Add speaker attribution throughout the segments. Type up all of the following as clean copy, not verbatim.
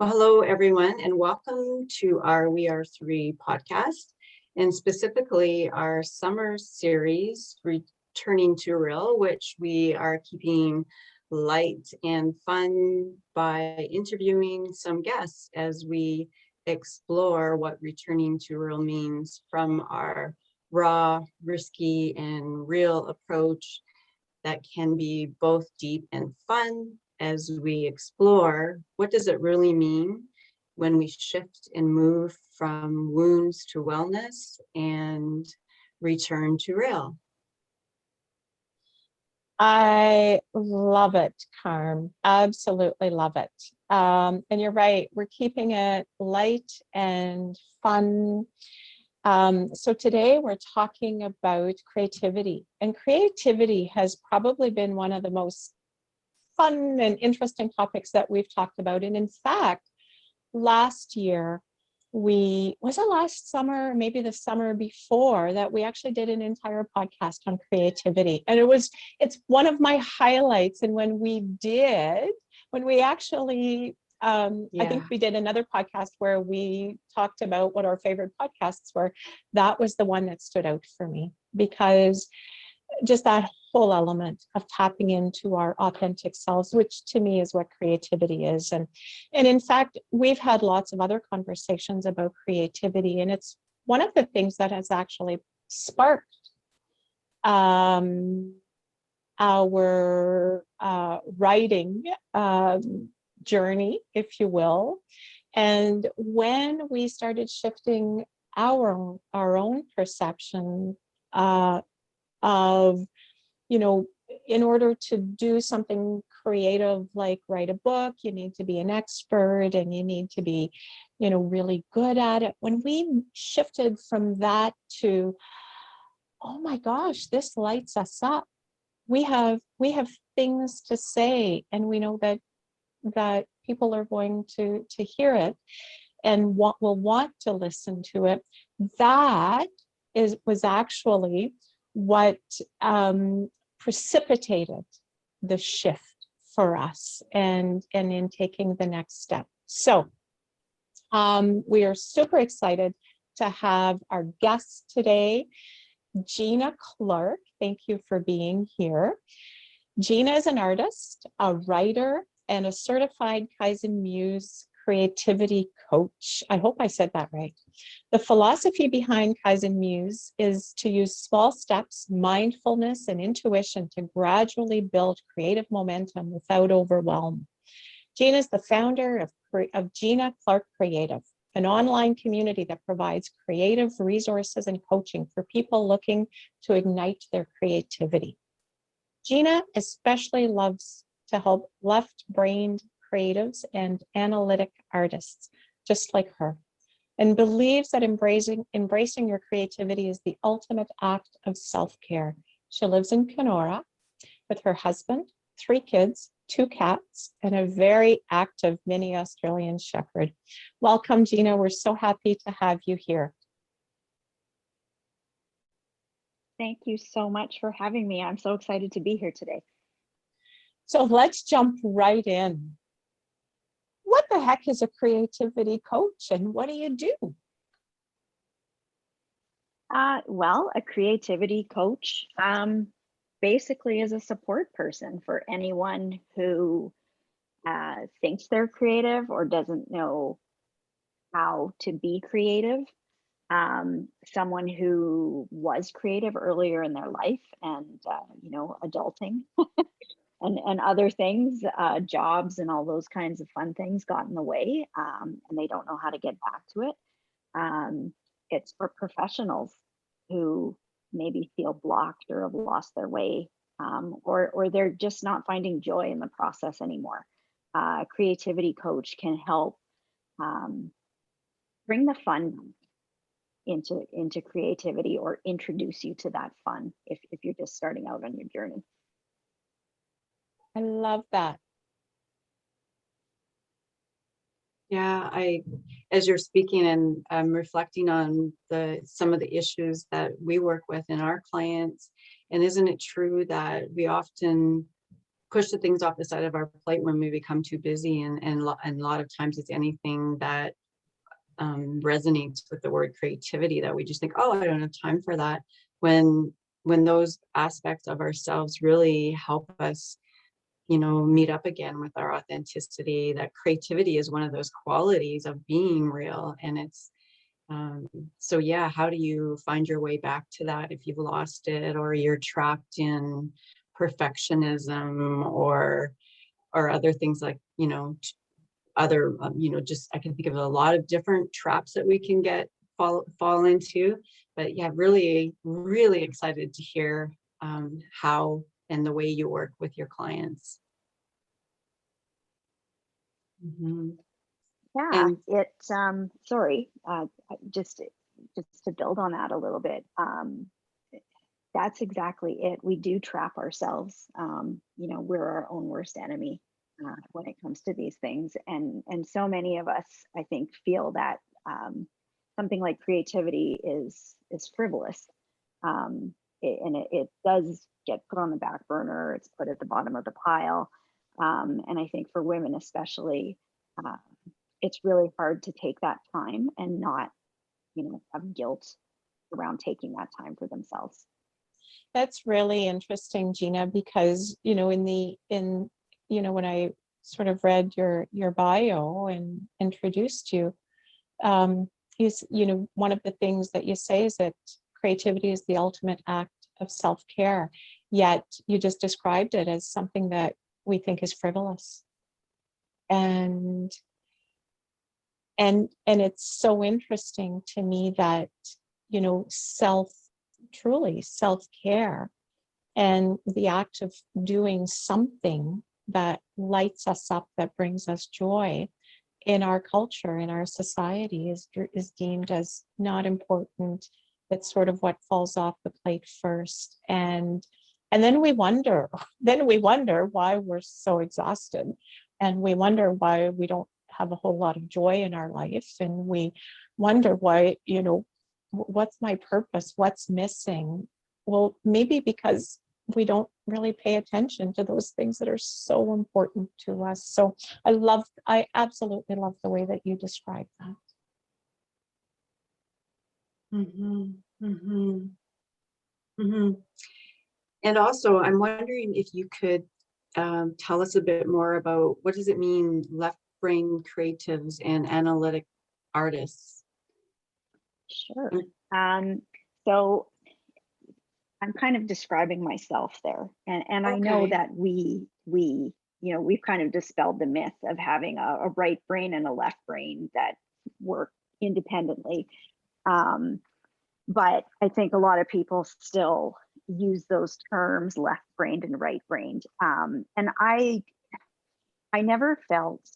Speaker 1: Well, hello, everyone, and welcome to our We Are Three podcast, and specifically our summer series, Returning to Real, which we are keeping light and fun by interviewing some guests as we explore what returning to real means from our raw, risky, and real approach that can be both deep and fun as we explore what does it really mean when we shift and move from wounds to wellness and return to real.
Speaker 2: I love it, Carm. Absolutely love it. And you're right, we're keeping it light and fun. So today we're talking about creativity, and creativity has probably been one of the most fun and interesting topics that we've talked about. And in fact, last year, was it last summer, maybe the summer before, that we actually did an entire podcast on creativity. And it's one of my highlights. And when we actually I think we did another podcast where we talked about what our favorite podcasts were. That was the one that stood out for me, because just that whole element of tapping into our authentic selves, which to me is what creativity is. And in fact, we've had lots of other conversations about creativity, and it's one of the things that has actually sparked our writing journey, if you will. And when we started shifting our own perception of, in order to do something creative like write a book, you need to be an expert and you need to be, really good at it. When we shifted from that to, oh my gosh, this lights us up. We have things to say, and we know that people are going to hear it and will want to listen to it. That was actually what precipitated the shift for us and in taking the next step. So we are super excited to have our guest today, Gina Clark. Thank you for being here. Gina is an artist, a writer, and a certified Kaizen Muse creativity coach. I hope I said that right. The philosophy behind Kaizen Muse is to use small steps, mindfulness, and intuition to gradually build creative momentum without overwhelm. Gina is the founder of Gina Clark Creative, an online community that provides creative resources and coaching for people looking to ignite their creativity. Gina especially loves to help left-brained creatives and analytic artists, just like her, and believes that embracing your creativity is the ultimate act of self-care. She lives in Kenora with her husband, 3 kids, 2 cats, and a very active mini Australian Shepherd. Welcome, Gina. We're so happy to have you here.
Speaker 3: Thank you so much for having me. I'm so excited to be here today.
Speaker 2: So let's jump right in. What the heck is a creativity coach, and what do you do?
Speaker 3: Well, a creativity coach basically is a support person for anyone who thinks they're creative or doesn't know how to be creative. Someone who was creative earlier in their life and, adulting and other things, jobs and all those kinds of fun things got in the way, and they don't know how to get back to it. It's for professionals who maybe feel blocked or have lost their way, or they're just not finding joy in the process anymore. A creativity coach can help bring the fun into creativity, or introduce you to that fun if you're just starting out on your journey.
Speaker 2: I love that.
Speaker 1: Yeah, as you're speaking and I'm reflecting on some of the issues that we work with in our clients, and isn't it true that we often push the things off the side of our plate when we become too busy, and a lot of times it's anything that resonates with the word creativity that we just think, oh, I don't have time for that, when those aspects of ourselves really help us, you know, meet up again with our authenticity. That creativity is one of those qualities of being real. And it's so yeah, how do you find your way back to that if you've lost it, or you're trapped in perfectionism, or other things, like, you know, other you know, just I can think of a lot of different traps that we can fall into. But yeah, really excited to hear how and the way you work with your clients. Mhm.
Speaker 3: Yeah,
Speaker 1: And
Speaker 3: sorry, just to build on that a little bit, that's exactly it. We do trap ourselves. You know, we're our own worst enemy when it comes to these things, and so many of us, I think, feel that something like creativity is frivolous, and it does get put on the back burner. It's put at the bottom of the pile, and I think for women especially, uh, it's really hard to take that time and not, you know, have guilt around taking that time for themselves.
Speaker 2: That's really interesting, Gina, because, you know, when I sort of read your bio and introduced you, you know, one of the things that you say is that creativity is the ultimate act of self-care. Yet you just described it as something that we think is frivolous. And it's so interesting to me that, you know, truly self-care and the act of doing something that lights us up, that brings us joy, in our culture, in our society, is deemed as not important. It's sort of what falls off the plate first. And then we wonder, why we're so exhausted. And we wonder why we don't have a whole lot of joy in our life. And we wonder why, you know, what's my purpose? What's missing? Well, maybe because we don't really pay attention to those things that are so important to us. So I absolutely love the way that you describe that.
Speaker 1: Mhm, mhm, mhm. And also, I'm wondering if you could tell us a bit more about, what does it mean, left brain creatives and analytic artists?
Speaker 3: Sure.
Speaker 1: Mm.
Speaker 3: So I'm kind of describing myself there, and I know
Speaker 1: Okay.
Speaker 3: that you know, we've kind of dispelled the myth of having a right brain and a left brain that work independently. Um, but I think a lot of people still use those terms, left brained and right brained. And I never felt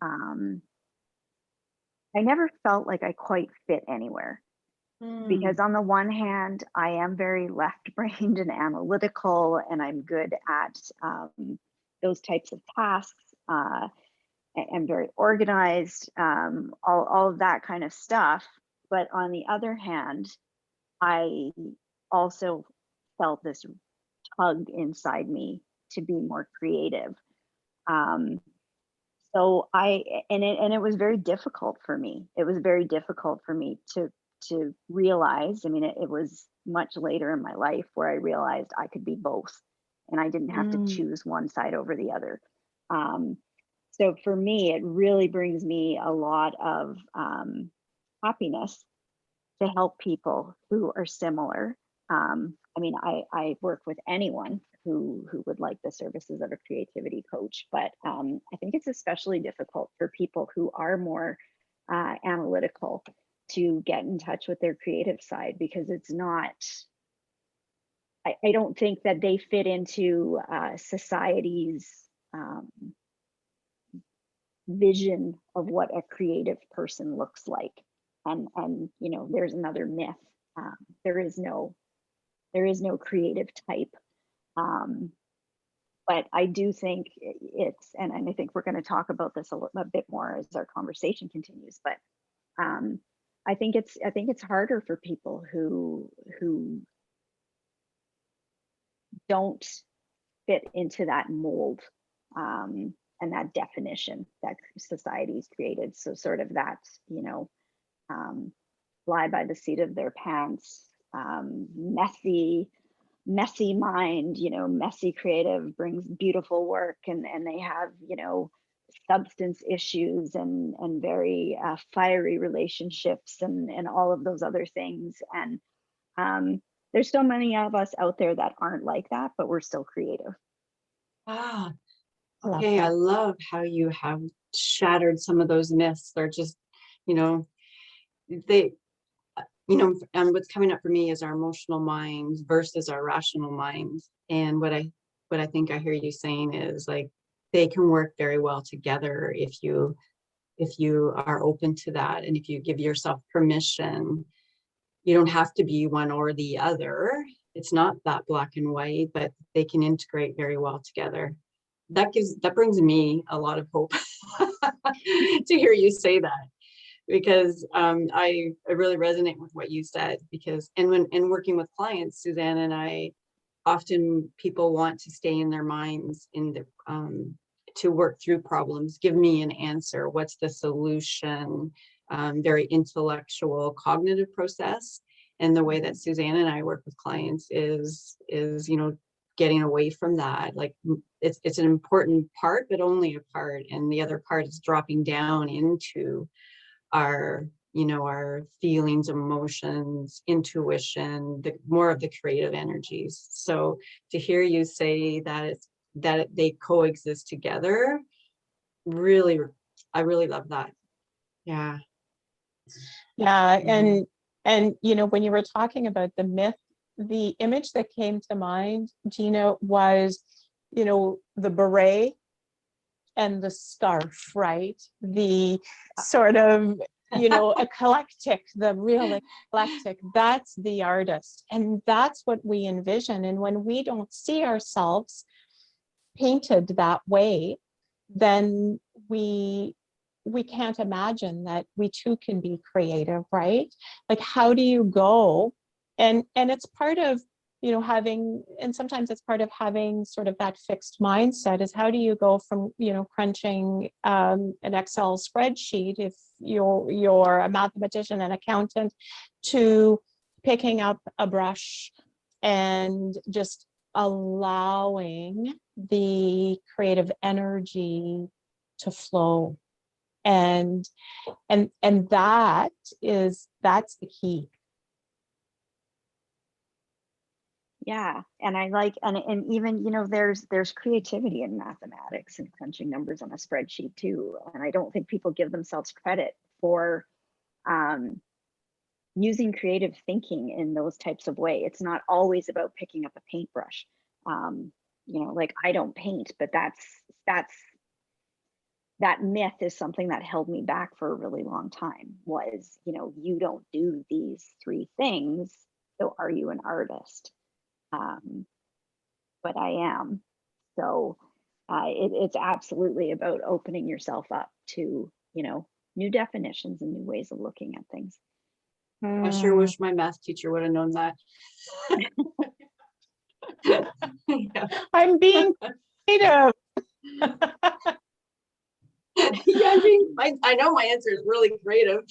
Speaker 3: um, I never felt like I quite fit anywhere, because
Speaker 1: Mm,
Speaker 3: on the one hand, I am very left brained and analytical, and I'm good at those types of tasks. I'm very organized, all of that kind of stuff. But on the other hand, I also felt this tug inside me to be more creative. Um, so it was very difficult for me. It was very difficult for me to realize. I mean, it was much later in my life where I realized I could be both, and I didn't have to
Speaker 1: mm,
Speaker 3: choose one side over the other. Um, so for me, it really brings me a lot of happiness to help people who are similar. I mean, I work with anyone who would like the services of a creativity coach, but I think it's especially difficult for people who are more analytical to get in touch with their creative side, because it's not. I don't think that they fit into society's um, vision of what a creative person looks like. And you know, there's another myth. Um, there is no creative type. Um, but I do think it's, and I think we're going to talk about this a bit more as our conversation continues. But um, I think it's harder for people who don't fit into that mold, and that definition that society's created. So sort of that, fly by the seat of their pants, messy mind, messy creative brings beautiful work, and they have, substance issues and very fiery relationships and all of those other things. And there's so many of us out there that aren't like that, but we're still creative.
Speaker 1: Ah, okay. I love how you have shattered some of those myths. They're just, they, and what's coming up for me is our emotional minds versus our rational minds. And what I think I hear you saying is like, they can work very well together if you are open to that. And if you give yourself permission, you don't have to be one or the other. It's not that black and white, but they can integrate very well together. That brings me a lot of hope to hear you say that, because I really resonate with what you said, because when working with clients, Suzanne and I, often people want to stay in their minds to work through problems. Give me an answer. What's the solution? Very intellectual, cognitive process. And the way that Suzanne and I work with clients is getting away from that. Like it's an important part, but only a part. And the other part is dropping down into our feelings, emotions, intuition, more of the creative energies. So to hear you say that they coexist together, really, I really love that. Yeah.
Speaker 2: Yeah. And when you were talking about the myth, the image that came to mind, Gina, was, the beret and the scarf, right? The sort of, eclectic, the real eclectic, that's the artist. And that's what we envision. And when we don't see ourselves painted that way, then we can't imagine that we too can be creative, right? Like, how do you go? And it's part of, having, and sometimes it's part of having sort of that fixed mindset, is how do you go from, crunching an Excel spreadsheet, if you're a mathematician and accountant, to picking up a brush and just allowing the creative energy to flow. And that's the key.
Speaker 3: Yeah. And I like, and even, there's creativity in mathematics and crunching numbers on a spreadsheet too. And I don't think people give themselves credit for using creative thinking in those types of way. It's not always about picking up a paintbrush. Like, I don't paint, but that myth is something that held me back for a really long time, was, you don't do these 3 things, so are you an artist? But I am. So it's absolutely about opening yourself up to, new definitions and new ways of looking at things.
Speaker 1: I sure wish my math teacher would have known that. Yeah.
Speaker 2: I'm being creative.
Speaker 1: Yeah, I know my answer is really creative.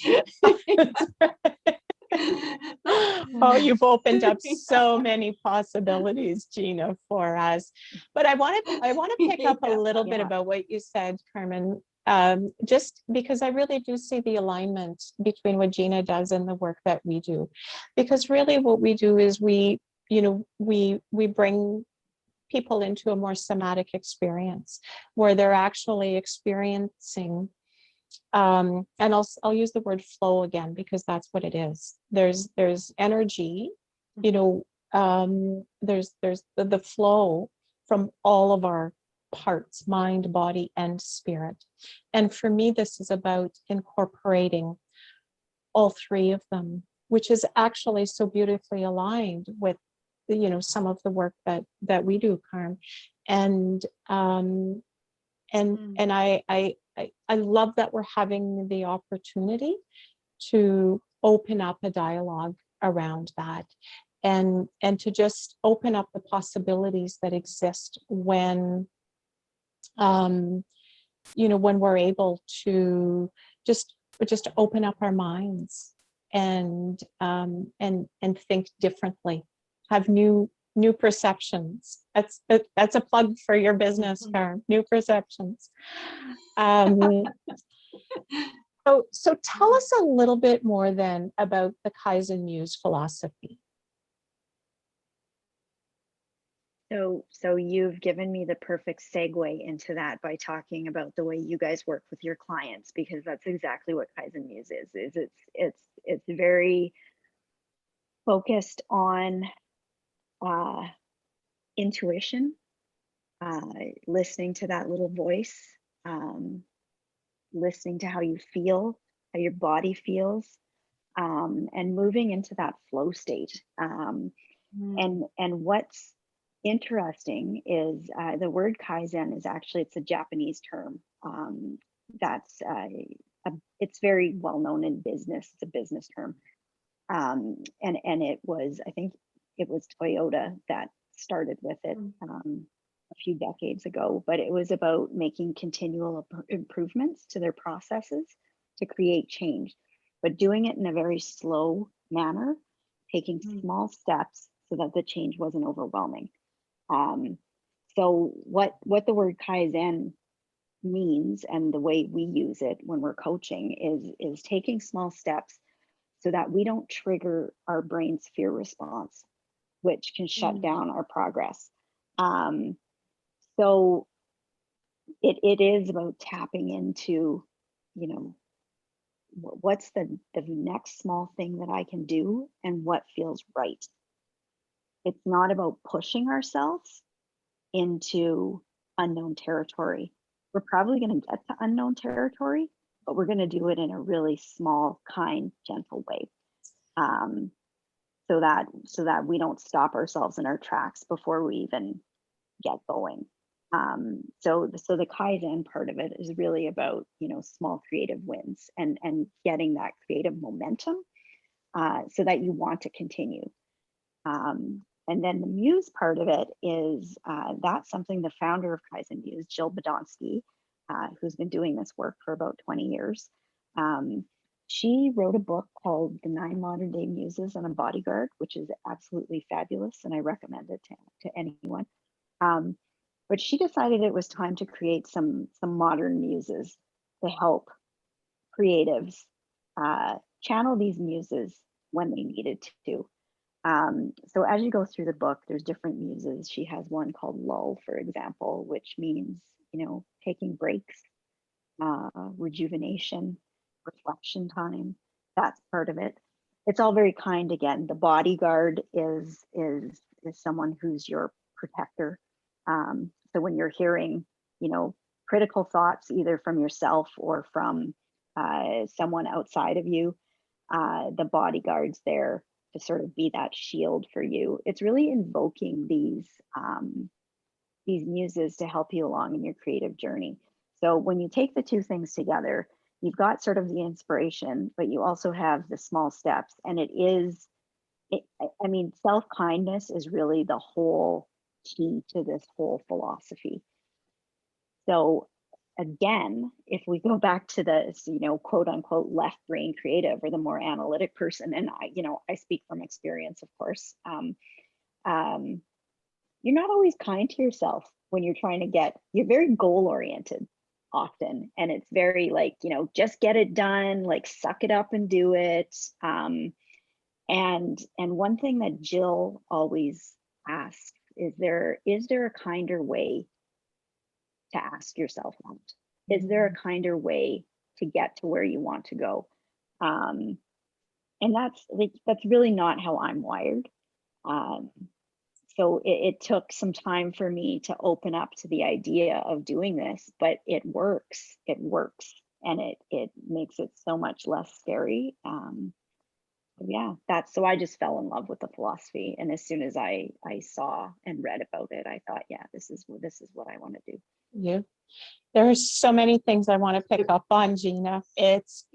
Speaker 2: Oh, you've opened up so many possibilities, Gina, for us. But I want to pick up a little bit about what you said, Carmen, just because I really do see the alignment between what Gina does and the work that we do. Because really what we do is we bring people into a more somatic experience where they're actually experiencing, and I'll use the word flow again, because that's what it is. There's energy, there's the flow from all of our parts, mind, body, and spirit. And for me, this is about incorporating all 3 of them, which is actually so beautifully aligned with some of the work that we do, Carm. And I love that we're having the opportunity to open up a dialogue around that. and to just open up the possibilities that exist when when we're able to just open up our minds and think differently, have new perceptions. That's a plug for your business, Carmen. New perceptions. So tell us a little bit more then about the Kaizen Muse philosophy.
Speaker 3: So you've given me the perfect segue into that by talking about the way you guys work with your clients, because that's exactly what Kaizen Muse is. It's very focused on intuition, listening to that little voice, listening to how you feel, how your body feels, and moving into that flow state. And what's interesting is the word Kaizen is actually, it's a Japanese term. It's very well known in business. It's a business term. And it was, I think it was Toyota that started with it a few decades ago, but it was about making continual improvements to their processes to create change, but doing it in a very slow manner, taking small steps so that the change wasn't overwhelming. So what the word Kaizen means, and the way we use it when we're coaching, is taking small steps so that we don't trigger our brain's fear response, which can shut down our progress. So it is about tapping into, what's the next small thing that I can do and what feels right. It's not about pushing ourselves into unknown territory. We're probably going to get to unknown territory, but we're going to do it in a really small, kind, gentle way. So that we don't stop ourselves in our tracks before we even get going. So the Kaizen part of it is really about, small creative wins and getting that creative momentum so that you want to continue. And then the Muse part of it is that's something the founder of Kaizen Muse, Jill Badonsky, who's been doing this work for about 20 years. She wrote a book called The 9 Modern Day Muses and a Bodyguard, which is absolutely fabulous, and I recommend it to anyone. But she decided it was time to create some modern muses to help creatives channel these muses when they needed to. So as you go through the book, there's different muses. She has one called Lull, for example, which means, taking breaks, rejuvenation, reflection time. That's part of it. It's all very kind. Again, the bodyguard is someone who's your protector. So when you're hearing, critical thoughts, either from yourself or from someone outside of you, the bodyguard's there to sort of be that shield for you. It's really invoking these muses to help you along in your creative journey. So when you take the two things together, you've got sort of the inspiration, but you also have the small steps. And self-kindness is really the whole key to this whole philosophy. So again, if we go back to this, quote unquote, left brain creative or the more analytic person, and I speak from experience, of course, you're not always kind to yourself when you're trying to you're very goal oriented often. And it's very like, just get it done, like suck it up and do it. And one thing that Jill always asks is there a kinder way to ask yourself that? Is there a kinder way to get to where you want to go? And that's really not how I'm wired. So it took some time for me to open up to the idea of doing this, but it works, and it makes it so much less scary. Yeah, that's so I just fell in love with the philosophy. And as soon as I saw and read about it, I thought, yeah, this is what I want to do.
Speaker 2: Yeah. There's so many things I want to pick up on, Gina. There's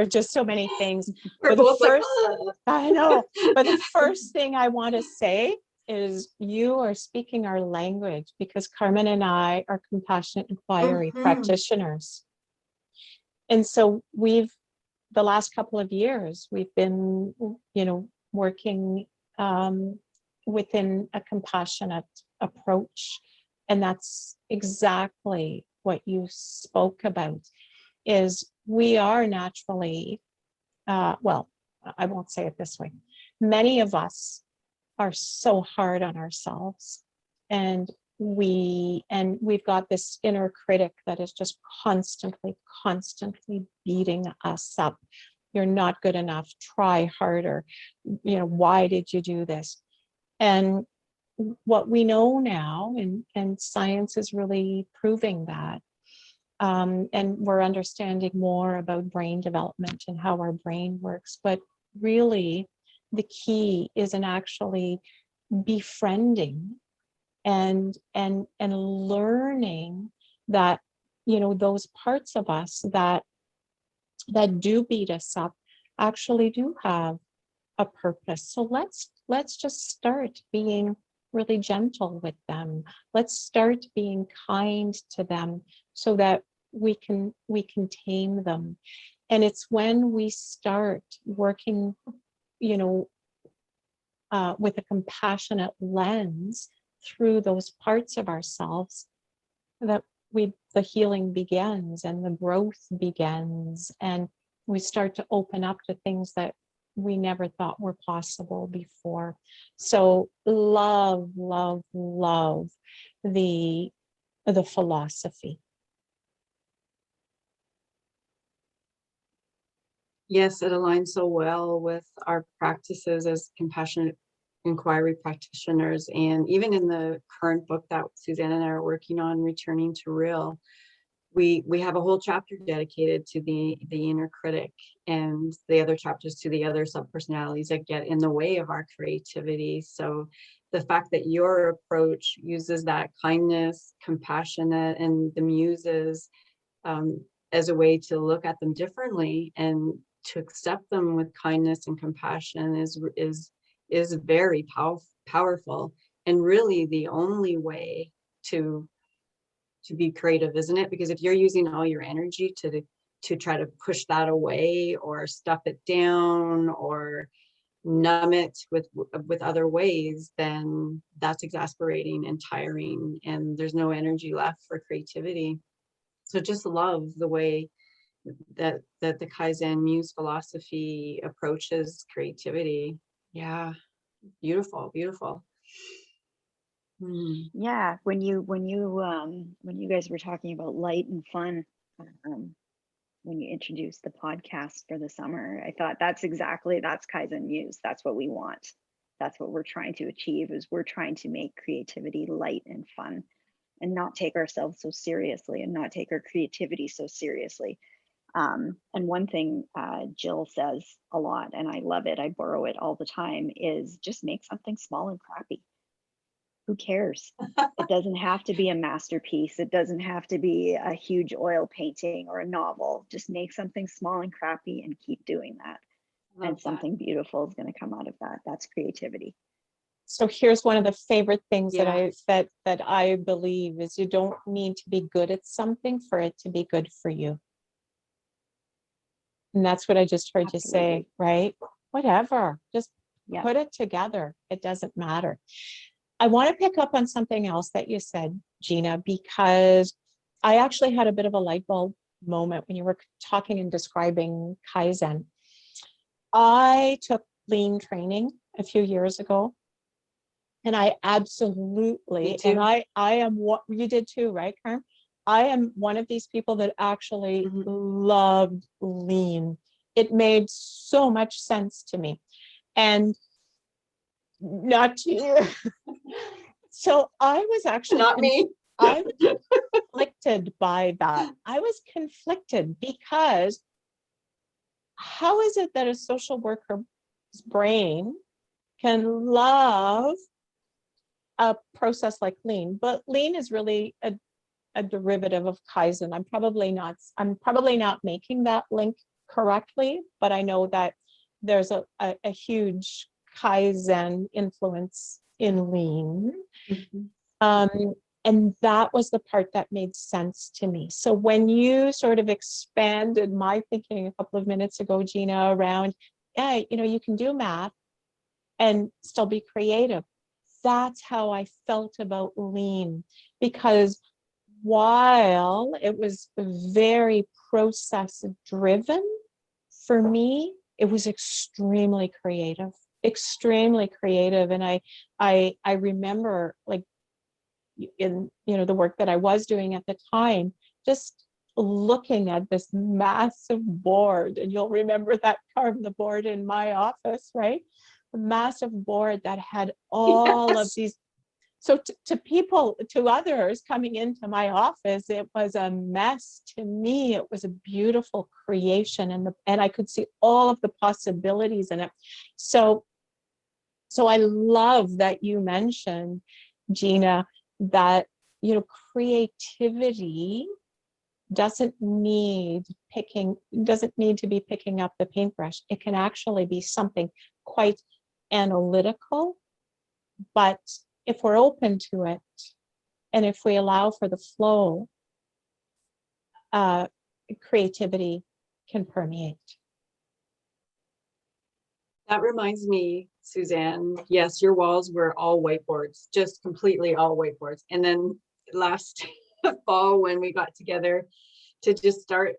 Speaker 2: just so many things.
Speaker 1: We're
Speaker 2: But the
Speaker 1: both like,
Speaker 2: first, I know, but the first thing I want to say is you are speaking our language, because Carmen and I are compassionate inquiry practitioners. And so the last couple of years, we've been, working within a compassionate approach. And that's exactly what you spoke about, is we are naturally, well, I won't say it this way. Many of us are so hard on ourselves, and we've got this inner critic that is just constantly beating us up. You're not good enough, try harder, why did you do this? And what we know now, and science is really proving that, and we're understanding more about brain development and how our brain works, but really the key is in actually befriending and learning that, those parts of us that do beat us up actually do have a purpose. So let's just start being really gentle with them. Let's start being kind to them so that we can tame them. And it's when we start working, with a compassionate lens through those parts of ourselves that the healing begins and the growth begins, and we start to open up to things that we never thought were possible before. So love the philosophy.
Speaker 1: yes, it aligns so well with our practices as compassionate inquiry practitioners. And even in the current book that Suzanne and I are working on, Returning to Real, we have a whole chapter dedicated to the inner critic, and the other chapters to the other subpersonalities that get in the way of our creativity. So the fact that your approach uses that kindness, compassionate, and the muses as a way to look at them differently and to accept them with kindness and compassion is very powerful, and really the only way to be creative, isn't it? Because if you're using all your energy to try to push that away or stuff it down or numb it with other ways, then that's exasperating and tiring, and there's no energy left for creativity. So just love the way that the Kaizen Muse philosophy approaches creativity. Yeah, beautiful.
Speaker 3: Yeah, when you guys were talking about light and fun, when you introduced the podcast for the summer, I thought that's Kaizen Muse. That's what we want. That's what we're trying to achieve, is we're trying to make creativity light and fun, and not take ourselves so seriously, and not take our creativity so seriously. And one thing Jill says a lot, and I love it, I borrow it all the time, is just make something small and crappy. Who cares? It doesn't have to be a masterpiece. It doesn't have to be a huge oil painting or a novel. Just make something small and crappy and keep doing that. And something beautiful is going to come out of that. That's creativity.
Speaker 2: So here's one of the favorite things
Speaker 1: Yeah.
Speaker 2: that I believe is, you don't need to be good at something for it to be good for you. And that's what I just heard you say, right? Whatever, just put it together. It doesn't matter. I want to pick up on something else that you said, Gina, because I actually had a bit of a light bulb moment when you were talking and describing Kaizen. I took lean training a few years ago, and I absolutely, and I am what you did too, right, Carm? I am one of these people that actually loved lean. It made so much sense to me. And not to you. So I was actually
Speaker 1: not me.
Speaker 2: I was conflicted by that. I was conflicted because how is it that a social worker brain can love a process like lean, but lean is really a derivative of Kaizen. I'm probably not making that link correctly, but I know that there's a huge Kaizen influence in lean. And that was the part that made sense to me. So when you sort of expanded my thinking a couple of minutes ago, Gina, around, yeah, you can do math and still be creative. That's how I felt about lean, because while it was very process driven, for me, it was extremely creative. And I remember, like, in the work that I was doing at the time, just looking at this massive board, and you'll remember that, Carmen, the board in my office, right? A massive board that had all of these. So to others coming into my office, it was a mess. To me, it was a beautiful creation, and I could see all of the possibilities in it. So I love that you mentioned, Gina, that creativity doesn't need to be picking up the paintbrush. It can actually be something quite analytical, but if we're open to it and if we allow for the flow, creativity can permeate.
Speaker 1: That reminds me, Suzanne, yes, your walls were all whiteboards, just completely all whiteboards. And then last fall, when we got together to just to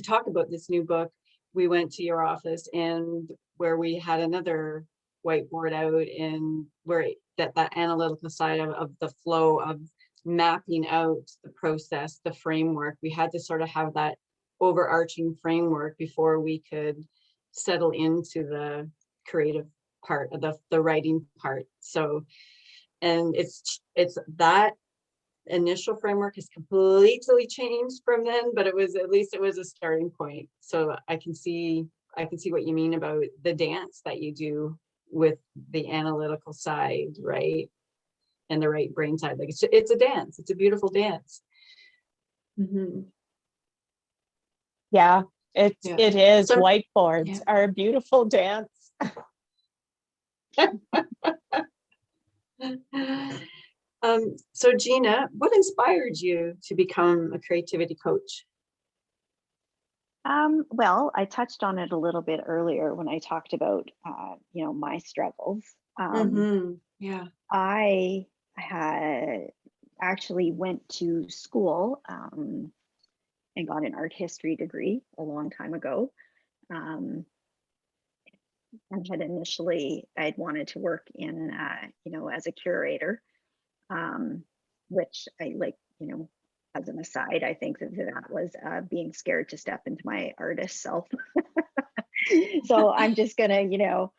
Speaker 1: talk about this new book, we went to your office, and where we had another whiteboard out, and where that analytical side of the flow of mapping out the process, the framework, we had to sort of have that overarching framework before we could settle into the creative part of the writing part. So, and it's that initial framework has completely changed from then, but at least it was a starting point. So I can see what you mean about the dance that you do with the analytical side, right? And the right brain side. Like it's a dance. It's a beautiful dance.
Speaker 2: Yeah, it is.
Speaker 1: So,
Speaker 2: whiteboards are a beautiful dance.
Speaker 1: So Gina, what inspired you to become a creativity coach?
Speaker 3: Well, I touched on it a little bit earlier when I talked about, my struggles.
Speaker 1: Yeah.
Speaker 3: I had actually went to school and got an art history degree a long time ago. And I'd wanted to work in, as a curator, which I like, as an aside, I think that was being scared to step into my artist self. So I'm just gonna,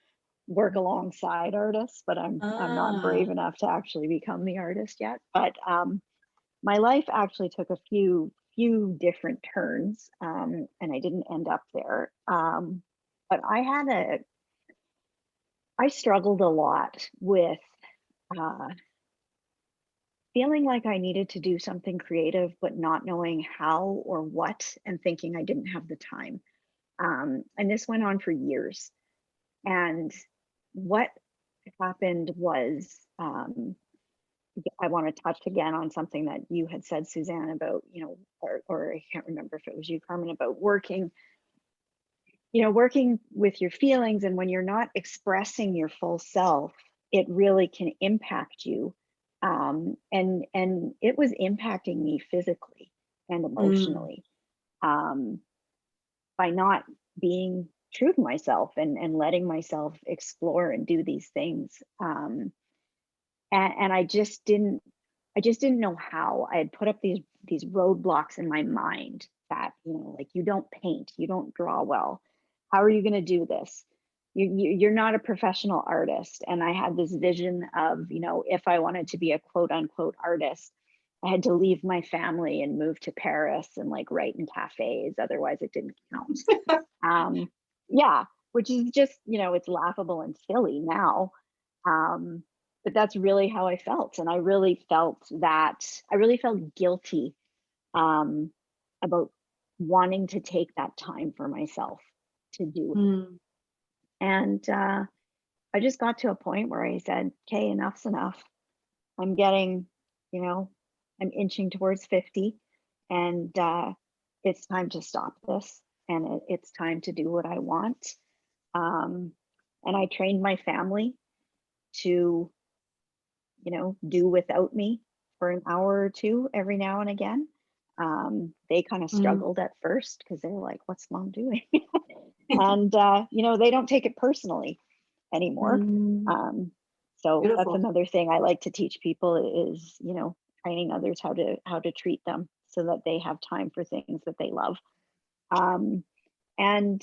Speaker 3: work alongside artists, but I'm not brave enough to actually become the artist yet. But my life actually took a few different turns, and I didn't end up there. But I struggled a lot with feeling like I needed to do something creative, but not knowing how or what, and thinking I didn't have the time. And this went on for years. And what happened was, I want to touch again on something that you had said, Suzanne, about, or I can't remember if it was you, Carmen, about working with your feelings. And when you're not expressing your full self, it really can impact you. And it was impacting me physically and emotionally, by not being true to myself and letting myself explore and do these things. And I just didn't know how. I had put up these roadblocks in my mind that, like, you don't paint, you don't draw well. How are you going to do this? You're not a professional artist. And I had this vision of, if I wanted to be a quote unquote artist, I had to leave my family and move to Paris and like write in cafes. Otherwise it didn't count. Yeah. which is just, it's laughable and silly now. But that's really how I felt. And I really felt guilty about wanting to take that time for myself to do it.
Speaker 1: Mm.
Speaker 3: And I just got to a point where I said, okay, enough's enough. I'm getting, I'm inching towards 50, and it's time to stop this. And it's time to do what I want. And I trained my family to, do without me for an hour or two every now and again. They kind of struggled at first because they were like, what's mom doing? And, they don't take it personally anymore. So that's
Speaker 1: Beautiful.
Speaker 3: another thing I like to teach people is, training others how to treat them so that they have time for things that they love. And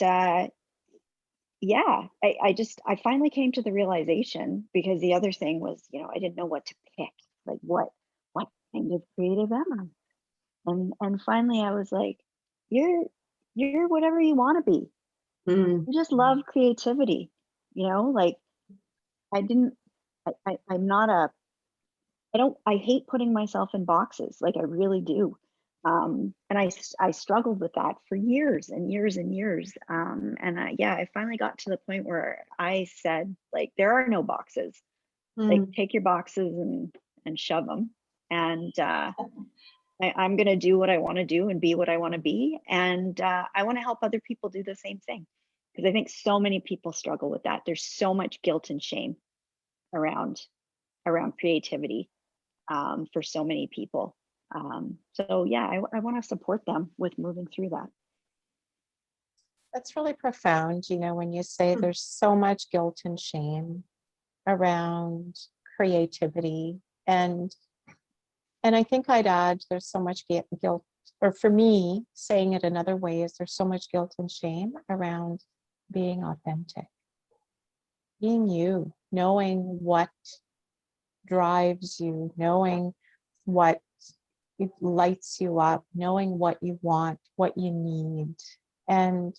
Speaker 3: yeah, I finally came to the realization, because the other thing was, I didn't know what to pick, like what kind of creative am I? And finally I was like, you're whatever you want to be.
Speaker 1: Mm.
Speaker 3: You just love creativity, like I'm not I hate putting myself in boxes, like I really do. And I struggled with that for years and years and years. And I finally got to the point where I said, like, there are no boxes. Like, take your boxes and shove them. And I'm going to do what I want to do and be what I want to be. And I want to help other people do the same thing, because I think so many people struggle with that. There's so much guilt and shame around creativity for so many people. So yeah, I want to support them with moving through that.
Speaker 2: That's really profound, when you say there's so much guilt and shame around creativity. And I think I'd add, there's so much guilt, or for me, saying it another way, is there's so much guilt and shame around being authentic, being you, knowing what drives you, knowing what lights you up, knowing what you want, what you need. And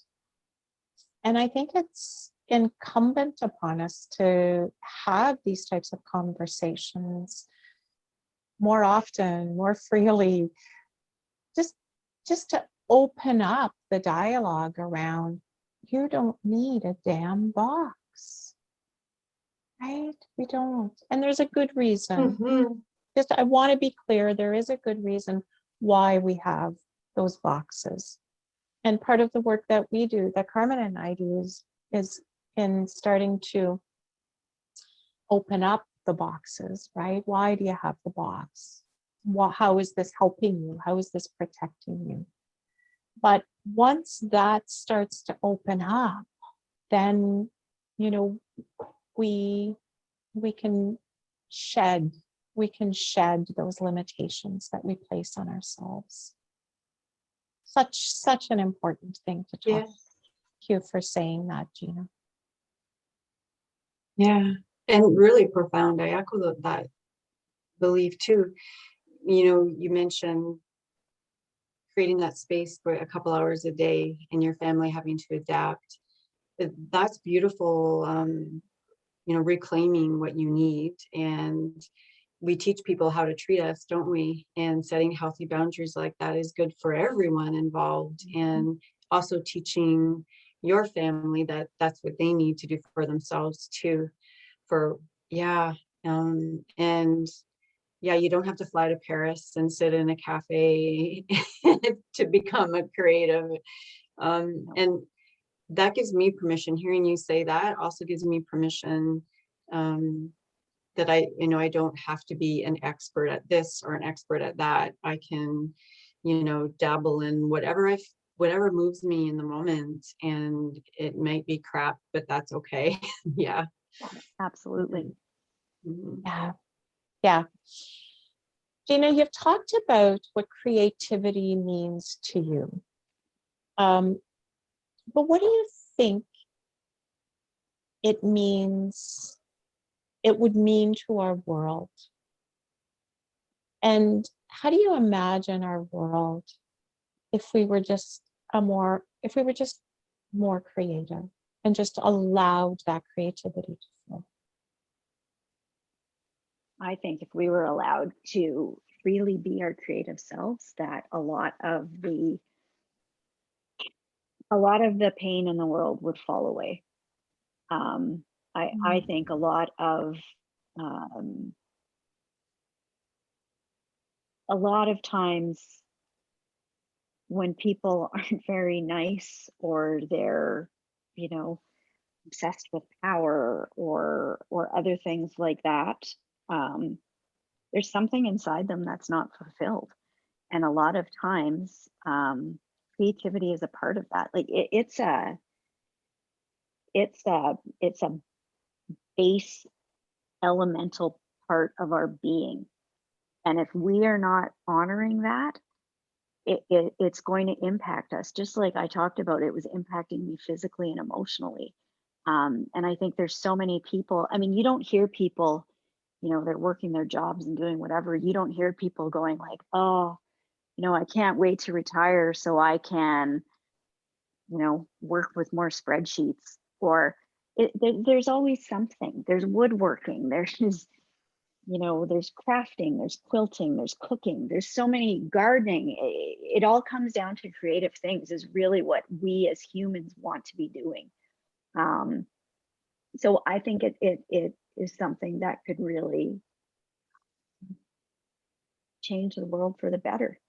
Speaker 2: I think it's incumbent upon us to have these types of conversations more often, more freely, just to open up the dialogue around, you don't need a damn box, right? We don't. And there's a good reason. Just, I want to be clear, there is a good reason why we have those boxes. And part of the work that we do, that Carmen and I do, is in starting to open up the boxes, right? Why do you have the box? How is this helping you? How is this protecting you? But once that starts to open up, then, we can shed those limitations that we place on ourselves. Such an important thing to talk. Thank you for saying that, Gina.
Speaker 1: Yeah, and really profound. I echo that belief too. You mentioned creating that space for a couple hours a day and your family having to adapt. That's beautiful. Reclaiming what you need. And we teach people how to treat us, don't we? And setting healthy boundaries like that is good for everyone involved. And also teaching your family that that's what they need to do for themselves too. And you don't have to fly to Paris and sit in a cafe to become a creative. And that gives me permission. Hearing you say that also gives me permission that I don't have to be an expert at this or an expert at that. I can, dabble in whatever moves me in the moment, and it might be crap, but that's okay. Yeah.
Speaker 3: Absolutely.
Speaker 2: Yeah. Gina, you've talked about what creativity means to you. But what do you think it would mean to our world? And how do you imagine our world if we were just more creative? and just allowed that creativity to flow.
Speaker 3: I think if we were allowed to freely be our creative selves, that a lot of the pain in the world would fall away. I think a lot of times when people aren't very nice, or they're, you know, obsessed with power or other things like that, there's something inside them that's not fulfilled. And a lot of times, creativity is a part of that. Like it's a base elemental part of our being. And if we are not honoring that, it's going to impact us. Just like I talked about, it was impacting me physically and emotionally. And I think there's so many people, I mean, you don't hear people, you know, they're working their jobs and doing whatever. You don't hear people going like, oh, you know, I can't wait to retire so I can, you know, work with more spreadsheets. Or there's always something. There's woodworking, there's, you know, there's crafting, there's quilting, there's cooking, there's so many, gardening. It all comes down to creative things is really what we as humans want to be doing. So I think it is something that could really change the world for the better.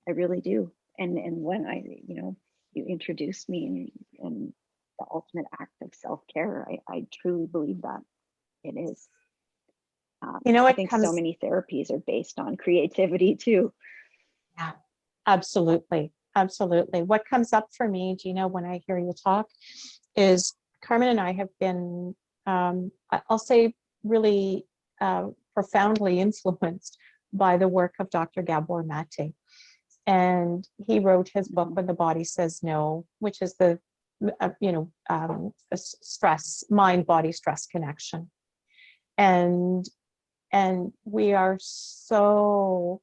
Speaker 3: I really do. And when you know, you introduced me in the ultimate act of self-care, I truly believe that it is.
Speaker 2: You know,
Speaker 3: I
Speaker 2: it
Speaker 3: think
Speaker 2: comes,
Speaker 3: so many therapies are based on creativity too.
Speaker 2: yeah, absolutely. Absolutely. What comes up for me, Gina, when I hear you talk is Carmen and I have been, I'll say, really profoundly influenced by the work of Dr. Gabor Mate. And he wrote his book, When the Body Says No, which is the, stress, mind-body stress connection. And we are so,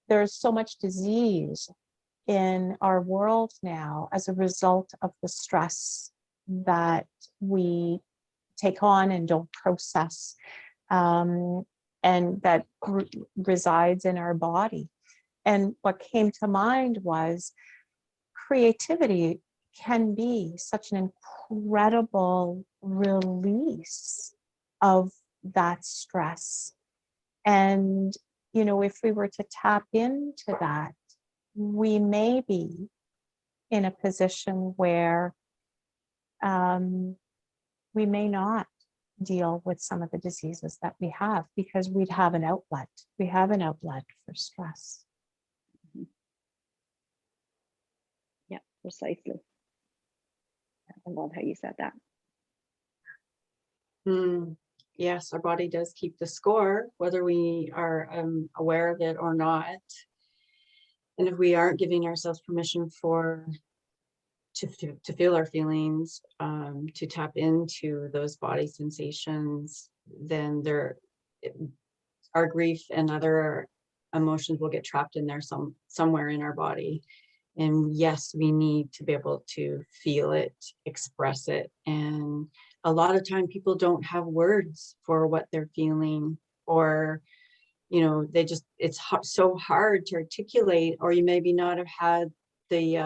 Speaker 2: there's so much disease in our world now as a result of the stress that we take on and don't process, and that resides in our body. And what came to mind was creativity can be such an incredible release of that stress. And, you know, if we were to tap into that, we may be in a position where we may not deal with some of the diseases that we have, because we'd have an outlet. We have an outlet for stress.
Speaker 3: Yeah, precisely. I love how you said that.
Speaker 1: Yes, our body does keep the score, whether we are aware of it or not. And if we aren't giving ourselves permission to feel our feelings, to tap into those body sensations, then our grief and other emotions will get trapped in there somewhere in our body. And yes, we need to be able to feel it, express it. And a lot of time people don't have words for what they're feeling, or, you know, it's so hard to articulate, or you maybe not have had the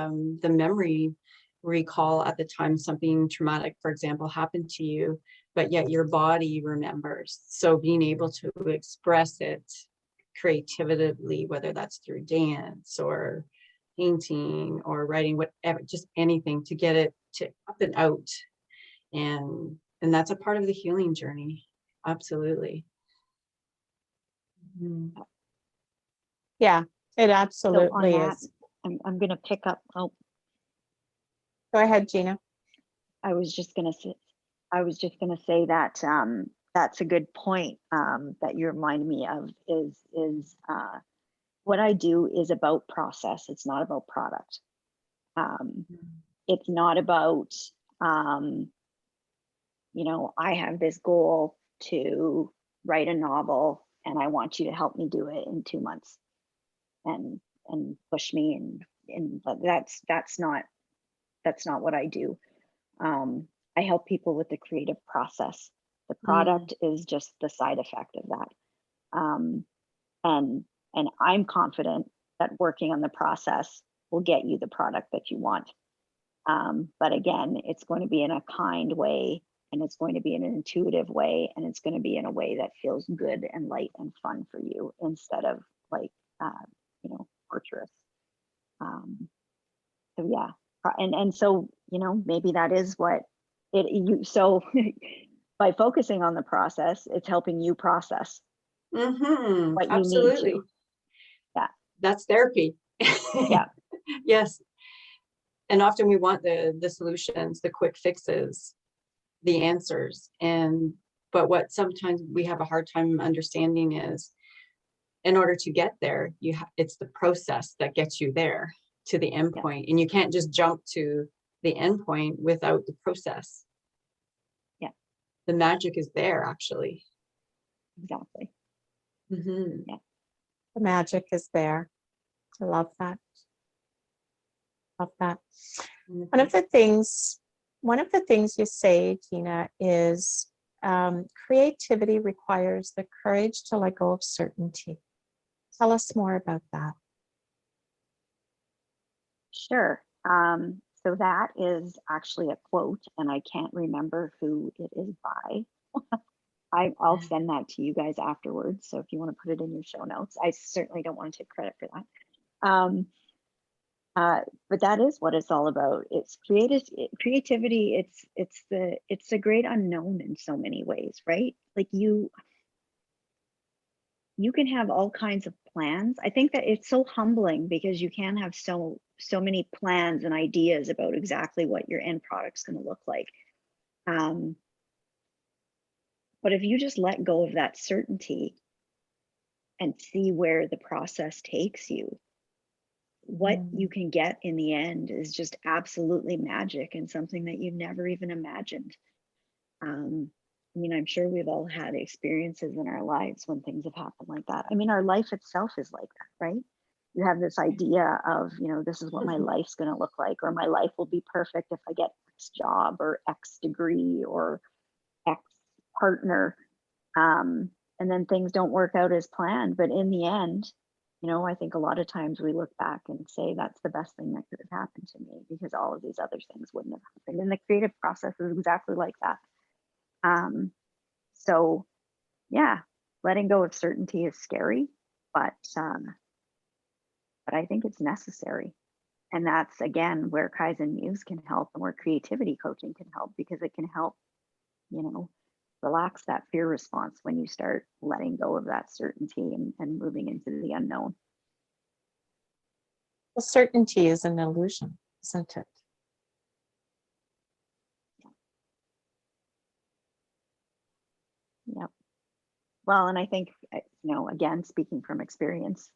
Speaker 1: memory recall at the time something traumatic, for example, happened to you, but yet your body remembers. So being able to express it creatively, whether that's through dance or painting or writing, whatever, just anything to get it to up and out. And that's a part of the healing journey. Absolutely.
Speaker 2: Yeah, it
Speaker 3: So
Speaker 2: absolutely
Speaker 3: on that,
Speaker 2: is.
Speaker 3: I'm going to pick up. Oh,
Speaker 2: Go ahead, Gina.
Speaker 3: I was just going to say that that's a good point that you remind me of. Is what I do is about process. It's not about product. It's not about you know, I have this goal to write a novel and I want you to help me do it in 2 months and push me, and that's not what I do. I help people with the creative process. The product is just the side effect of that. And I'm confident that working on the process will get you the product that you want. But again, it's going to be in a kind way, and it's going to be in an intuitive way, and it's going to be in a way that feels good and light and fun for you, instead of like, torturous. So yeah, and so, maybe that is what so by focusing on the process, it's helping you process what you need
Speaker 1: Absolutely.
Speaker 3: to. Yeah.
Speaker 1: That's therapy.
Speaker 3: Yeah.
Speaker 1: Yes. And often we want the solutions, the quick fixes, the answers. But what sometimes we have a hard time understanding is, in order to get there, it's the process that gets you there to the end point. And you can't just jump to the end point without the process.
Speaker 3: Yeah.
Speaker 1: The magic is there, actually.
Speaker 3: Exactly.
Speaker 1: Yeah.
Speaker 2: The magic is there. I love that. Love that. One of the things you say, Gina, is creativity requires the courage to let go of certainty. Tell us more about that.
Speaker 3: Sure. So that is actually a quote, and I can't remember who it is by. I'll send that to you guys afterwards. So if you want to put it in your show notes, I certainly don't want to take credit for that. But that is what it's all about. It's creativity. It's the great unknown in so many ways, right? Like you can have all kinds of plans. I think that it's so humbling, because you can have so many plans and ideas about exactly what your end product's going to look like. But if you just let go of that certainty and see where the process takes you, what you can get in the end is just absolutely magic, and something that you never even imagined. I mean, I'm sure we've all had experiences in our lives when things have happened like that. I mean, our life itself is like that, right? You have this idea of, this is what my life's going to look like, or my life will be perfect if I get X job or X degree or X partner. And then things don't work out as planned. But in the end, I think a lot of times we look back and say that's the best thing that could have happened to me, because all of these other things wouldn't have happened. And the creative process is exactly like that. So yeah, letting go of certainty is scary, but I think it's necessary. And that's, again, where Kaizen Muse can help, and where creativity coaching can help, because it can help, relax that fear response when you start letting go of that certainty and moving into the unknown.
Speaker 2: Well, certainty is an illusion, isn't it?
Speaker 3: Yep. Well, and I think, again, speaking from experience,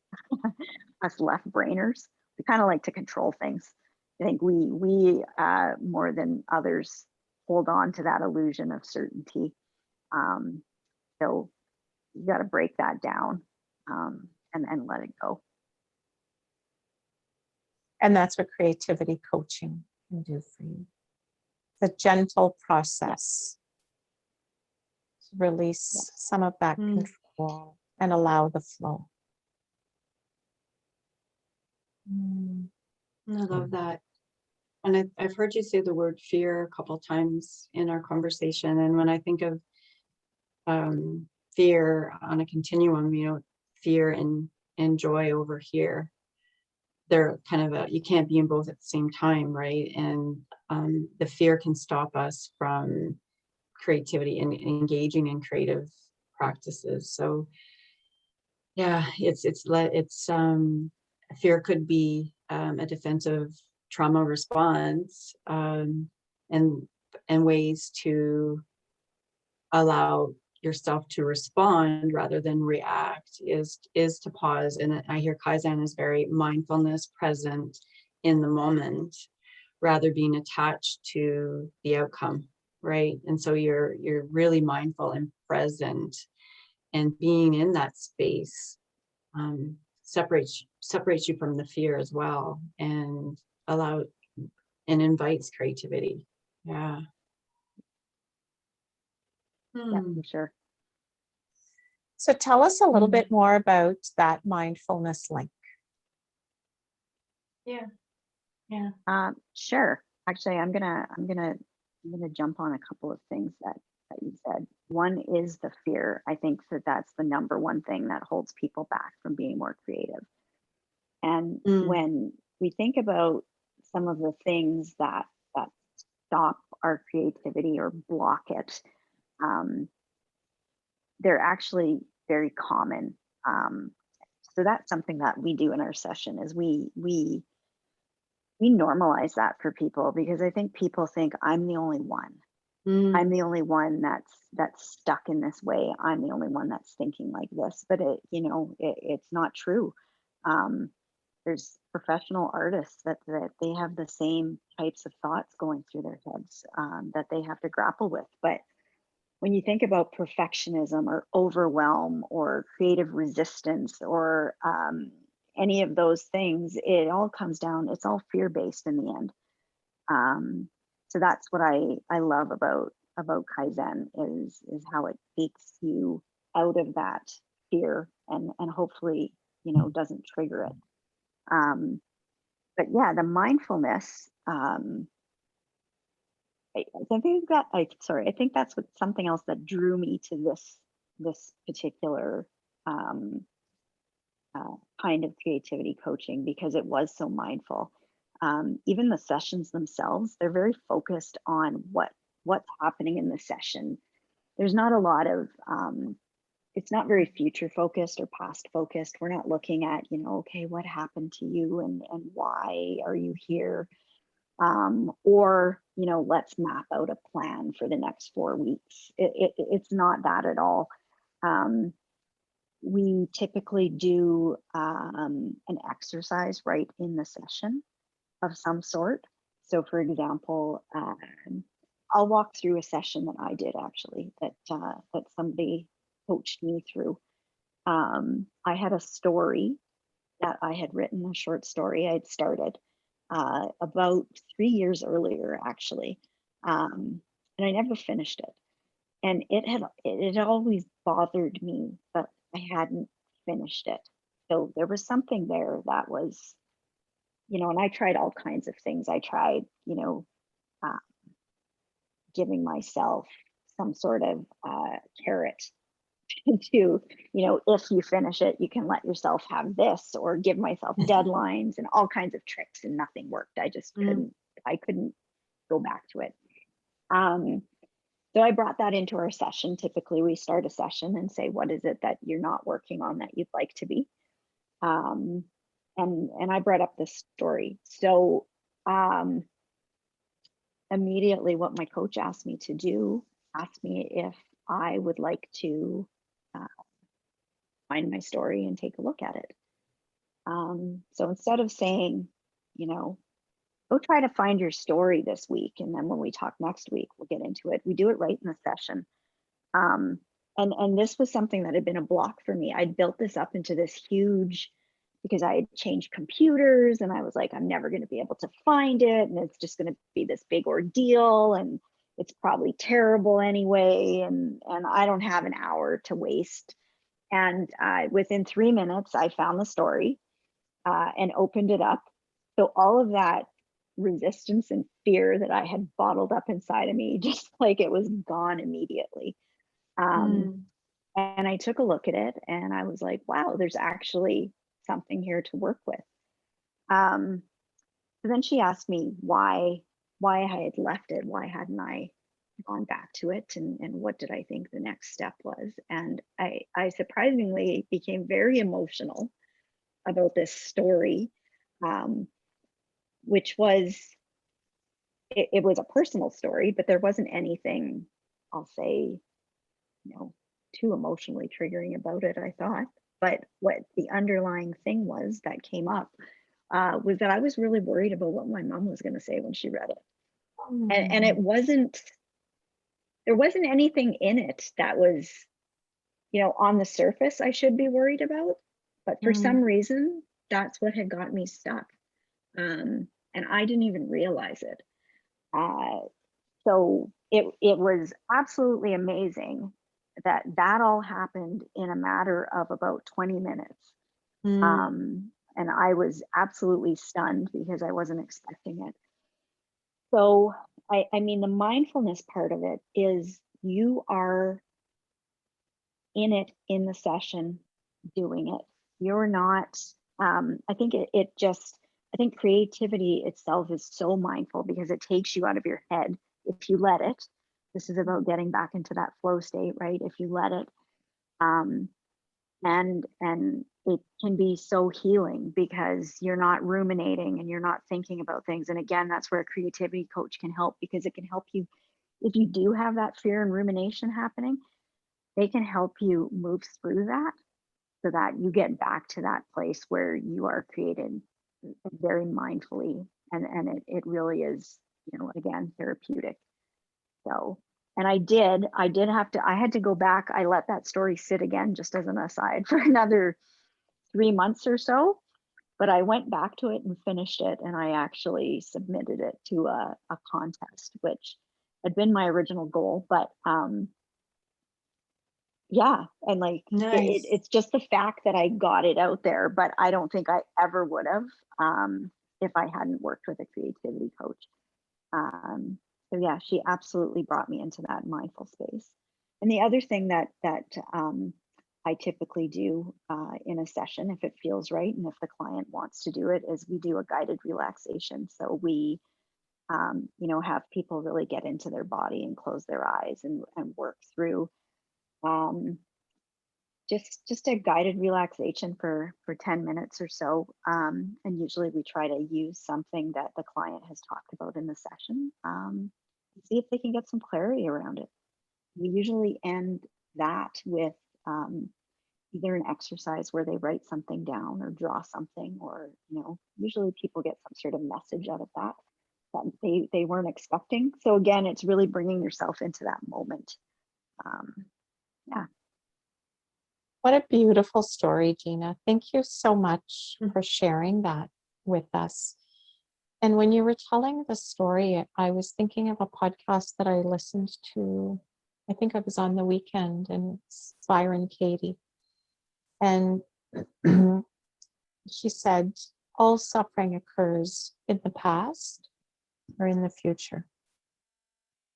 Speaker 3: us left brainers, we kind of like to control things. I think we more than others hold on to that illusion of certainty. So you got to break that down and let it go.
Speaker 2: And that's what creativity coaching can do for you. The gentle process to release some of that control and allow the flow.
Speaker 1: I love that. And I've heard you say the word fear a couple times in our conversation. And when I think of fear on a continuum, fear and joy over here, they're kind of you can't be in both at the same time, right? And the fear can stop us from creativity and engaging in creative practices. So yeah, it's fear could be a defensive trauma response, and ways to allow yourself to respond rather than react is to pause. And I hear Kaizen is very mindfulness, present in the moment, rather being attached to the outcome, right? And so you're really mindful and present, and being in that space separates you from the fear as well, and invites creativity. Yeah.
Speaker 3: Yeah,
Speaker 1: Hmm.
Speaker 3: for sure.
Speaker 2: So tell us a little bit more about that mindfulness link.
Speaker 1: Yeah.
Speaker 3: Sure. Actually, I'm gonna jump on a couple of things that you said. One is the fear. I think that that's the number one thing that holds people back from being more creative. And
Speaker 1: Mm.
Speaker 3: when we think about some of the things that stop our creativity or block it, um, they're actually very common. Um, so that's something that we do in our session is we normalize that for people because I think people think I'm the only one. I'm
Speaker 1: Mm.
Speaker 3: the only one that's stuck in this way. I'm the only one that's thinking like this. But it's not true. Um, there's professional artists that they have the same types of thoughts going through their heads that they have to grapple with. But when you think about perfectionism or overwhelm or creative resistance or any of those things, it all comes down, it's all fear based in the end. Um, so that's what I love about Kaizen is how it takes you out of that fear and hopefully, doesn't trigger it. But yeah, the mindfulness, I think that I think that's what something else that drew me to this particular um, kind of creativity coaching because it was so mindful. Even the sessions themselves, they're very focused on what's happening in the session. There's not a lot of it's not very future focused or past focused. We're not looking at, okay, what happened to you and why are you here? Or let's map out a plan for the next 4 weeks. It's not that at all. um, we typically do an exercise right in the session of some sort. So for example, I'll walk through a session that I did actually that somebody coached me through. I had a story that I had written, a short story I had started about 3 years earlier, actually. And I never finished it. And it had always bothered me that I hadn't finished it. So there was something there that was, and I tried all kinds of things. I tried, uh, giving myself some sort of carrot to, if you finish it, you can let yourself have this, or give myself deadlines and all kinds of tricks, and nothing worked. I just
Speaker 1: Mm.
Speaker 3: couldn't go back to it. So I brought that into our session. Typically, we start a session and say, what is it that you're not working on that you'd like to be? Um, and I brought up this story. So immediately what my coach asked me to do, asked me if I would like to uh, find my story and take a look at it. So instead of saying, go try to find your story this week, and then when we talk next week, we'll get into it. We do it right in the session. And this was something that had been a block for me. I'd built this up into this huge, because I had changed computers and I was like, I'm never going to be able to find it. And it's just going to be this big ordeal. And it's probably terrible anyway. And I don't have an hour to waste. And within 3 minutes, I found the story and opened it up. So all of that resistance and fear that I had bottled up inside of me, just like it was gone immediately.
Speaker 1: Mm.
Speaker 3: And I took a look at it and I was like, wow, there's actually something here to work with. Um, so then she asked me why I had left it, why hadn't I gone back to it, and what did I think the next step was. And I surprisingly became very emotional about this story, um, which was it was a personal story, but there wasn't anything, I'll say, too emotionally triggering about it, I thought. But what the underlying thing was that came up was that I was really worried about what my mom was going to say when she read it. And it wasn't, there wasn't anything in it that was, on the surface I should be worried about. But for some
Speaker 1: Mm.
Speaker 3: reason, that's what had got me stuck. And I didn't even realize it. So it was absolutely amazing that all happened in a matter of about 20 minutes. And I was absolutely stunned because I wasn't expecting it. So, I mean, the mindfulness part of it is you are in it in the session doing it. You're not, I think I think creativity itself is so mindful because it takes you out of your head if you let it. This is about getting back into that flow state, right? If you let it. And it can be so healing because you're not ruminating and you're not thinking about things. And again, that's where a creativity coach can help, because it can help you if you do have that fear and rumination happening. They can help you move through that so that you get back to that place where you are created very mindfully, and it really is, again, therapeutic. So, and I had to go back. I let that story sit again, just as an aside, for another 3 months or so, but I went back to it and finished it, and I actually submitted it to a contest, which had been my original goal. But yeah, and like
Speaker 1: Nice.
Speaker 3: it's just the fact that I got it out there, but I don't think I ever would have if I hadn't worked with a creativity coach. So yeah, she absolutely brought me into that mindful space. And the other thing that I typically do in a session, if it feels right and if the client wants to do it, is we do a guided relaxation. So we have people really get into their body and close their eyes and work through just a guided relaxation for 10 minutes or so. And usually we try to use something that the client has talked about in the session, and see if they can get some clarity around it. We usually end that with either an exercise where they write something down or draw something, or usually people get some sort of message out of that they weren't expecting. So again, it's really bringing yourself into that moment. Yeah.
Speaker 2: What a beautiful story, Gina. Thank you so much for sharing that with us. And when you were telling the story, I was thinking of a podcast that I listened to. I think I was on the weekend, and it's Byron Katie. And she said, all suffering occurs in the past or in the future.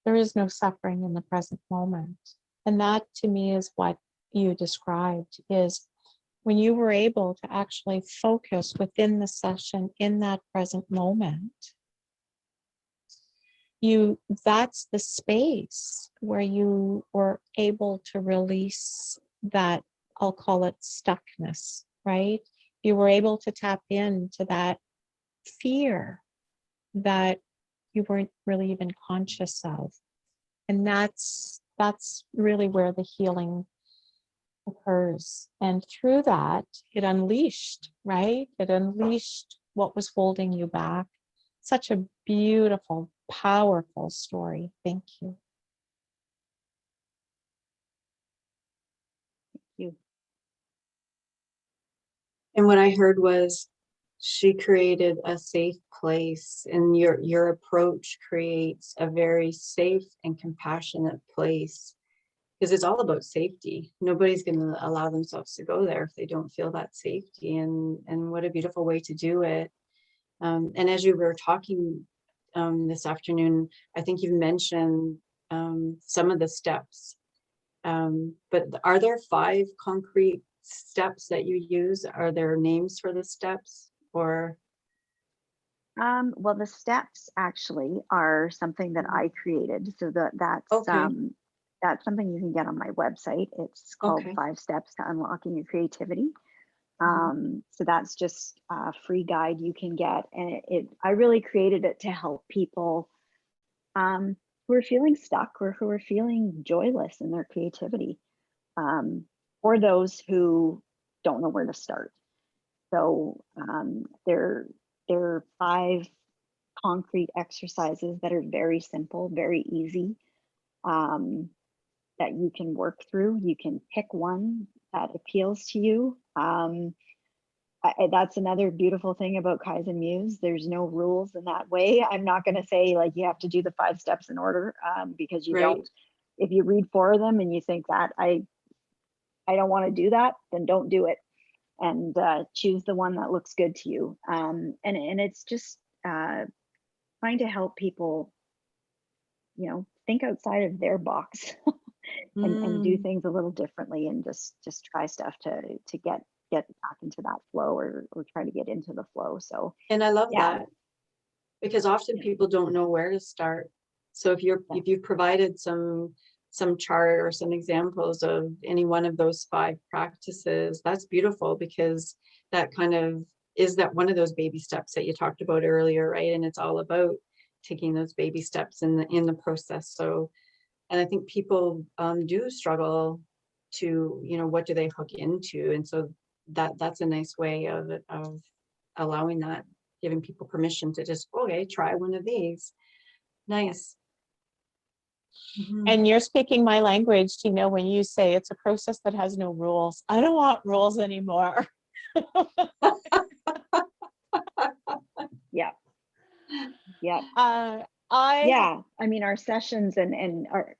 Speaker 2: There is no suffering in the present moment. And that to me is what you described, is when you were able to actually focus within the session in that present moment, that's the space where you were able to release that, I'll call it stuckness, right? You were able to tap into that fear that you weren't really even conscious of. And that's really where the healing occurs. And through that, it unleashed, right? It unleashed what was holding you back. Such a beautiful, powerful story. Thank you.
Speaker 3: You.
Speaker 1: And what I heard was she created a safe place, and your approach creates a very safe and compassionate place, because it's all about safety. Nobody's going to allow themselves to go there if they don't feel that safety. And what a beautiful way to do it. And as you were talking this afternoon, I think you mentioned some of the steps. But are there 5 concrete steps that you use? Are there names for the steps, or?
Speaker 3: Well, the steps actually are something that I created. So that's
Speaker 1: Okay.
Speaker 3: that's something you can get on my website. It's called
Speaker 1: Okay.
Speaker 3: 5 Steps to Unlocking Your Creativity.
Speaker 1: Mhm.
Speaker 3: So that's just a free guide you can get, and I really created it to help people who are feeling stuck or who are feeling joyless in their creativity, or those who don't know where to start. So there are 5 concrete exercises that are very simple, very easy, that you can work through. You can pick one that appeals to you. that's another beautiful thing about Kaizen Muse. There's no rules in that way. I'm not going to say like you have to do the 5 steps in order, because you
Speaker 1: Right.
Speaker 3: don't. If you read 4 of them and you think that I don't want to do that, then don't do it, and choose the one that looks good to you. And it's just trying to help people, think outside of their box and do things a little differently, and just try stuff to get back into that flow, or try to get into the flow. So,
Speaker 1: And I love
Speaker 3: yeah.
Speaker 1: that, because often people don't know where to start. So if you've provided some chart or some examples of any one of those 5 practices, that's beautiful, because that kind of is that one of those baby steps that you talked about earlier, right? And it's all about taking those baby steps in the process. So, and I think people do struggle to, what do they hook into? And so that's a nice way of allowing that, giving people permission to just, okay, try one of these. Nice.
Speaker 2: And you're speaking my language, Gina, when you say it's a process that has no rules. I don't want rules anymore.
Speaker 3: Yeah. Yeah. I mean, our sessions and our,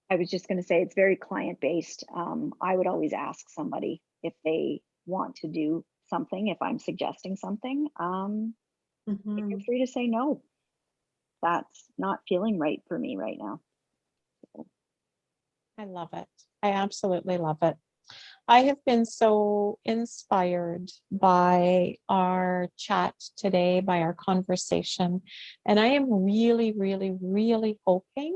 Speaker 3: I was just going to say, it's very client based. I would always ask somebody if they want to do something, if I'm suggesting something. Feel free to say no. That's not feeling right for me right now.
Speaker 2: I love it. I absolutely love it. I have been so inspired by our chat today, by our conversation, and I am really, really, really hoping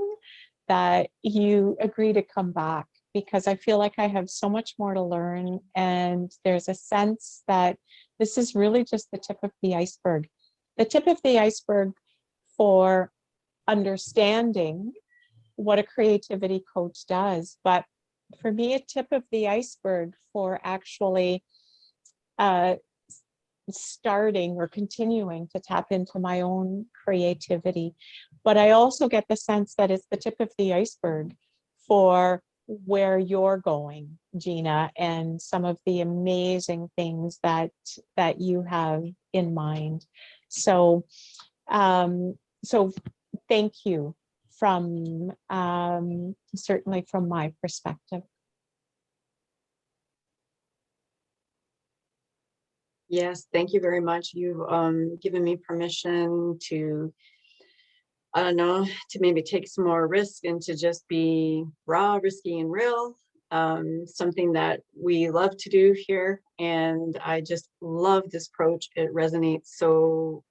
Speaker 2: that you agree to come back, because I feel like I have so much more to learn, and there's a sense that this is really just the tip of the iceberg. The tip of the iceberg for understanding what a creativity coach does, but for me, a tip of the iceberg for actually starting or continuing to tap into my own creativity. But I also get the sense that it's the tip of the iceberg for where you're going, Gina, and some of the amazing things that you have in mind. So, so thank you from certainly from my perspective.
Speaker 1: Yes, thank you very much. You've given me permission to, I don't know, to maybe take some more risk and to just be raw, risky, and real. Something that we love to do here. And I just love this approach. It resonates so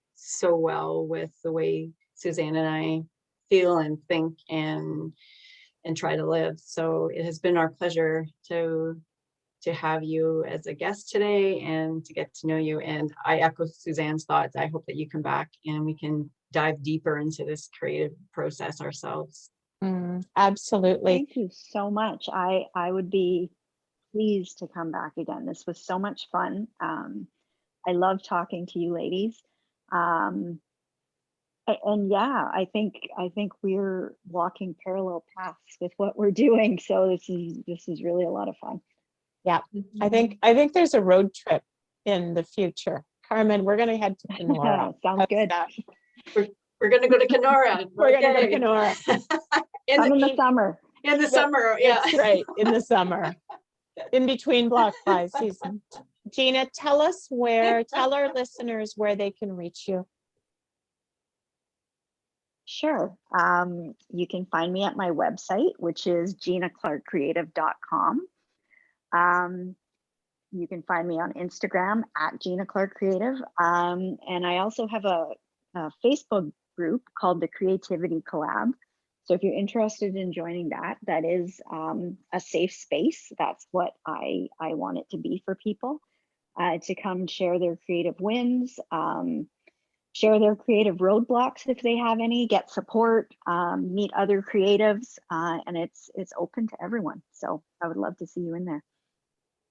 Speaker 1: well with the way Suzanne and I feel and think and try to live. So it has been our pleasure to have you as a guest today and to get to know you. And I echo Suzanne's thoughts. I hope that you come back and we can dive deeper into this creative process ourselves.
Speaker 2: Absolutely.
Speaker 3: Thank you so much. I would be pleased to come back again. This was so much fun. I love talking to you ladies. And yeah, I think we're walking parallel paths with what we're doing. So this is really a lot of fun.
Speaker 2: Yeah, I think there's a road trip in the future. Carmen, we're going to head to Kenora.
Speaker 3: Sounds good.
Speaker 1: We're going to go to Kenora.
Speaker 2: We're going to go to Kenora.
Speaker 3: in the summer.
Speaker 1: In the summer, yeah.
Speaker 2: That's right, in the summer. In between block fly season. Gina, tell our listeners where they can reach you.
Speaker 3: Sure. You can find me at my website, which is ginaclarkcreative.com. You can find me on Instagram at Gina Clark Creative. And I also have a Facebook group called the Creativity Collab. So if you're interested in joining that, that is a safe space. That's what I want it to be for people, to come share their creative wins, share their creative roadblocks if they have any, get support, meet other creatives, and it's open to everyone. So I would love to see you in there.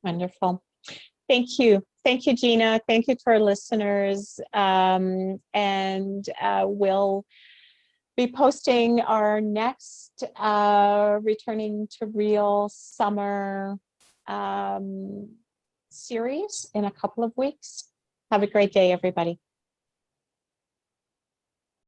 Speaker 2: Wonderful. Thank you. Thank you, Gina. Thank you to our listeners. And we'll be posting our next Returning to Real summer series in a couple of weeks. Have a great day, everybody.